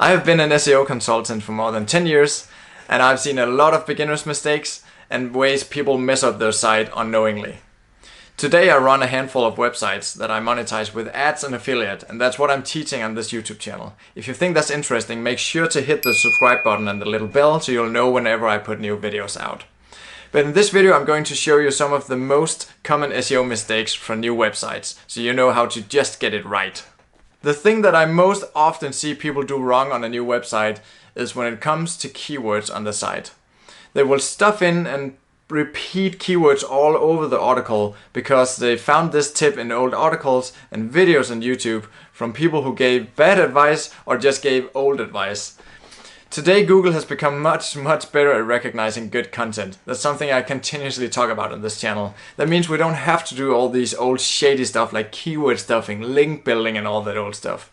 I have been an SEO consultant for more than 10 years, and I've seen a lot of beginners' mistakes and ways people mess up their site unknowingly. Today I run a handful of websites that I monetize with ads and affiliate, and that's what I'm teaching on this YouTube channel. If you think that's interesting, make sure to hit the subscribe button and the little bell so you'll know whenever I put new videos out. But in this video I'm going to show you some of the most common SEO mistakes for new websites, so you know how to just get it right. The thing that I most often see people do wrong on a new website is when it comes to keywords on the site. They will stuff in and repeat keywords all over the article because they found this tip in old articles and videos on YouTube from people who gave bad advice or just gave old advice. Today Google has become much better at recognizing good content. That's something I continuously talk about on this channel. That means we don't have to do all these old shady stuff like keyword stuffing, link building and all that old stuff.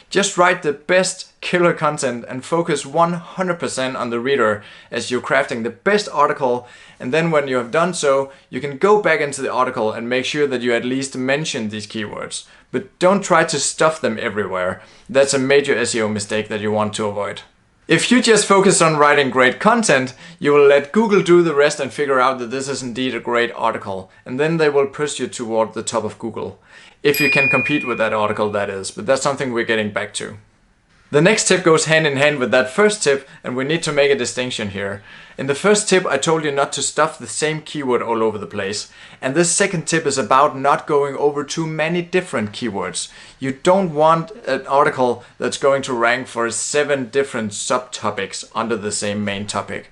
Just write the best killer content and focus 100% on the reader as you're crafting the best article, and then when you have done so, you can go back into the article and make sure that you at least mention these keywords. But don't try to stuff them everywhere. That's a major SEO mistake that you want to avoid. If you just focus on writing great content, you will let Google do the rest and figure out that this is indeed a great article, and then they will push you toward the top of Google. If you can compete with that article, that is, but that's something we're getting back to. The next tip goes hand in hand with that first tip, and we need to make a distinction here. In the first tip I told you not to stuff the same keyword all over the place, and this second tip is about not going over too many different keywords. You don't want an article that's going to rank for 7 different subtopics under the same main topic.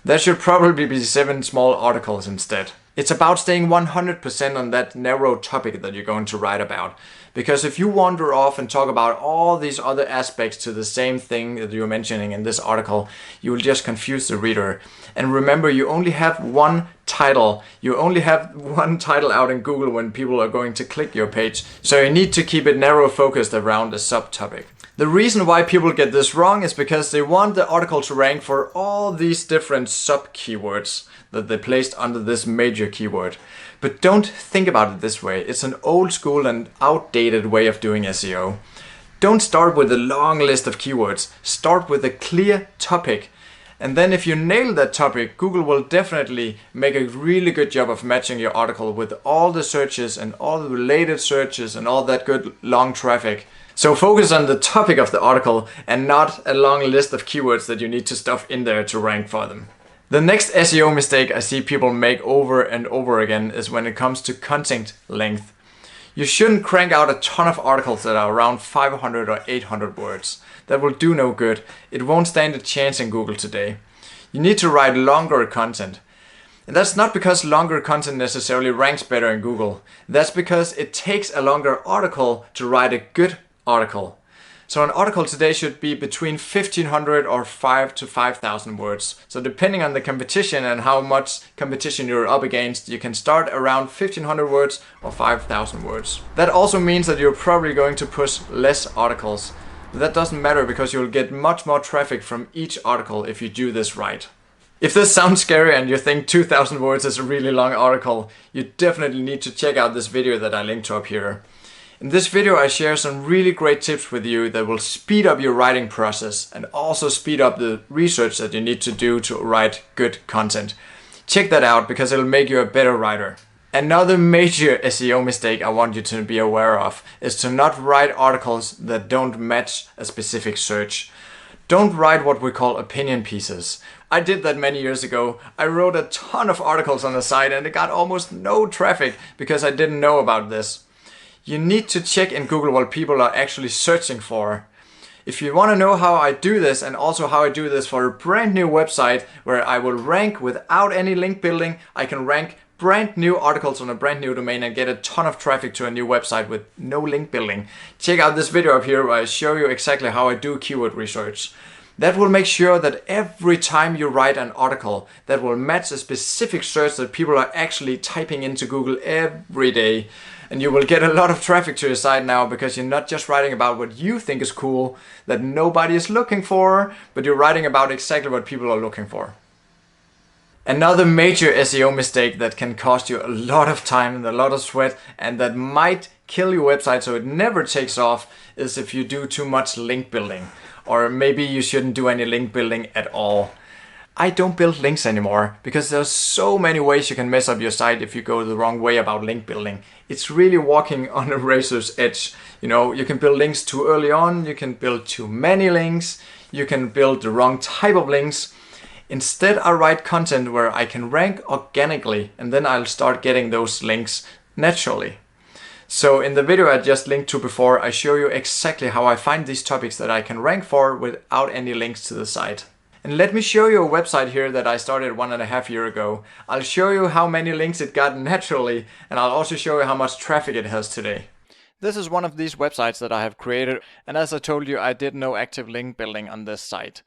There should probably be 7 small articles instead. It's about staying 100% on that narrow topic that you're going to write about. Because if you wander off and talk about all these other aspects to the same thing that you're mentioning in this article, you will just confuse the reader. And remember, you only have one title. You only have one title out in Google when people are going to click your page. So you need to keep it narrow focused around a subtopic. The reason why people get this wrong is because they want the article to rank for all these different sub-keywords that they placed under this major keyword. But don't think about it this way. It's an old school and outdated way of doing SEO. Don't start with a long list of keywords. Start with a clear topic. And then if you nail that topic, Google will definitely make a really good job of matching your article with all the searches and all the related searches and all that good long traffic. So focus on the topic of the article and not a long list of keywords that you need to stuff in there to rank for them. The next SEO mistake I see people make over and over again is when it comes to content length. You shouldn't crank out a ton of articles that are around 500 or 800 words. That will do no good. It won't stand a chance in Google today. You need to write longer content. And that's not because longer content necessarily ranks better in Google. That's because it takes a longer article to write a good article. So an article today should be between 1500 or 5 to 5000 words. So depending on the competition and how much competition you're up against, you can start around 1500 words or 5000 words. That also means that you're probably going to push less articles. But that doesn't matter because you'll get much more traffic from each article if you do this right. If this sounds scary and you think 2000 words is a really long article, you definitely need to check out this video that I linked to up here. In this video I share some really great tips with you that will speed up your writing process and also speed up the research that you need to do to write good content. Check that out because it'll make you a better writer. Another major SEO mistake I want you to be aware of is to not write articles that don't match a specific search. Don't write what we call opinion pieces. I did that many years ago. I wrote a ton of articles on the site and it got almost no traffic because I didn't know about this. You need to check in Google what people are actually searching for. If you want to know how I do this and also how I do this for a brand new website where I will rank without any link building, I can rank brand new articles on a brand new domain and get a ton of traffic to a new website with no link building. Check out this video up here where I show you exactly how I do keyword research. That will make sure that every time you write an article that will match a specific search that people are actually typing into Google every day. And you will get a lot of traffic to your site now because you're not just writing about what you think is cool that nobody is looking for, but you're writing about exactly what people are looking for. Another major SEO mistake that can cost you a lot of time and a lot of sweat and that might kill your website so it never takes off is if you do too much link building. Or maybe you shouldn't do any link building at all. I don't build links anymore because there's so many ways you can mess up your site if you go the wrong way about link building. It's really walking on a razor's edge. You know, you can build links too early on, you can build too many links, you can build the wrong type of links. Instead, I write content where I can rank organically and then I'll start getting those links naturally. So in the video I just linked to before, I show you exactly how I find these topics that I can rank for without any links to the site. And let me show you a website here that I started 1.5 years ago. I'll show you how many links it got naturally, and I'll also show you how much traffic it has today. This is one of these websites that I have created, and as I told you, I did no active link building on this site.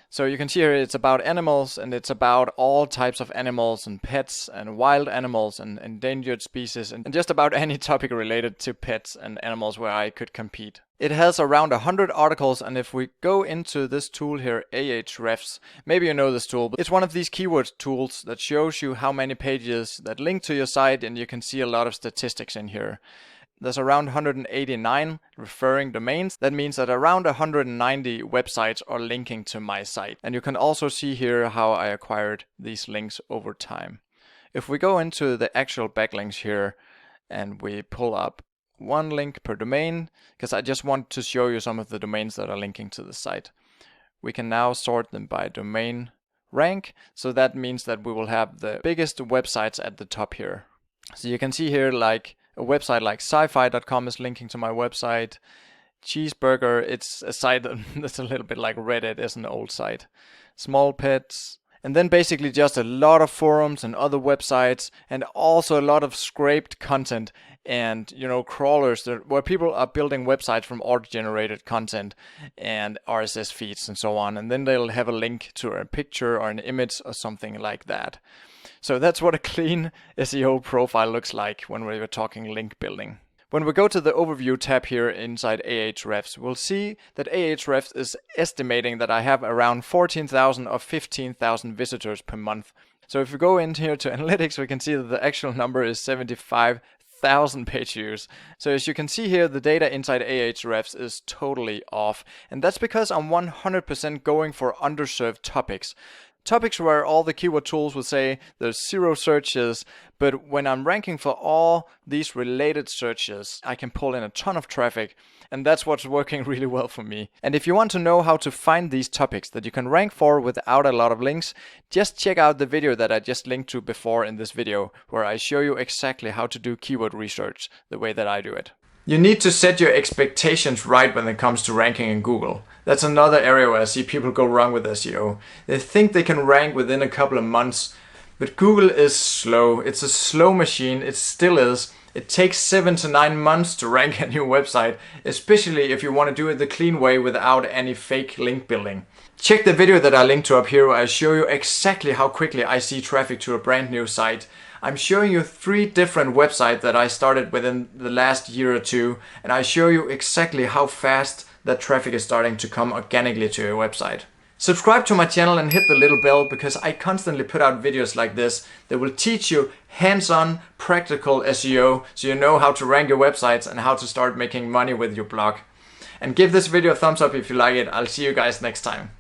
So you can see here it's about animals, and it's about all types of animals and pets and wild animals and endangered species and just about any topic related to pets and animals where I could compete. It has around 100 articles, and if we go into this tool here, Ahrefs, maybe you know this tool, but it's one of these keyword tools that shows you how many pages that link to your site, and you can see a lot of statistics in here. There's around 189 referring domains. That means that around 190 websites are linking to my site. And you can also see here how I acquired these links over time. If we go into the actual backlinks here and we pull up one link per domain, because I just want to show you some of the domains that are linking to the site. We can now sort them by domain rank. So that means that we will have the biggest websites at the top here. So you can see here like a website like sci-fi.com is linking to my website. Cheeseburger, it's a site that's a little bit like Reddit, is an old site. Small Pets, and then basically just a lot of forums and other websites, and also a lot of scraped content and, you know, crawlers where people are building websites from auto-generated content and RSS feeds and so on, and then they'll have a link to a picture or an image or something like that. So that's what a clean SEO profile looks like when we were talking link building. When we go to the overview tab here inside Ahrefs, we'll see that Ahrefs is estimating that I have around 14,000 or 15,000 visitors per month. So if we go in here to analytics, we can see that the actual number is 75,000 page views. So as you can see here, the data inside Ahrefs is totally off. And that's because I'm 100% going for underserved topics. Topics where all the keyword tools will say there's 0 searches, but when I'm ranking for all these related searches, I can pull in a ton of traffic, and that's what's working really well for me. And if you want to know how to find these topics that you can rank for without a lot of links, just check out the video that I just linked to before in this video, where I show you exactly how to do keyword research the way that I do it. You need to set your expectations right when it comes to ranking in Google. That's another area where I see people go wrong with SEO. They think they can rank within a couple of months, but Google is slow. It's a slow machine. It still is. It takes 7 to 9 months to rank a new website, especially if you want to do it the clean way without any fake link building. Check the video that I linked to up here where I show you exactly how quickly I see traffic to a brand new site. I'm showing you 3 different websites that I started within the last year or 2, and I show you exactly how fast that traffic is starting to come organically to your website. Subscribe to my channel and hit the little bell because I constantly put out videos like this that will teach you hands-on practical SEO so you know how to rank your websites and how to start making money with your blog. And give this video a thumbs up if you like it. I'll see you guys next time.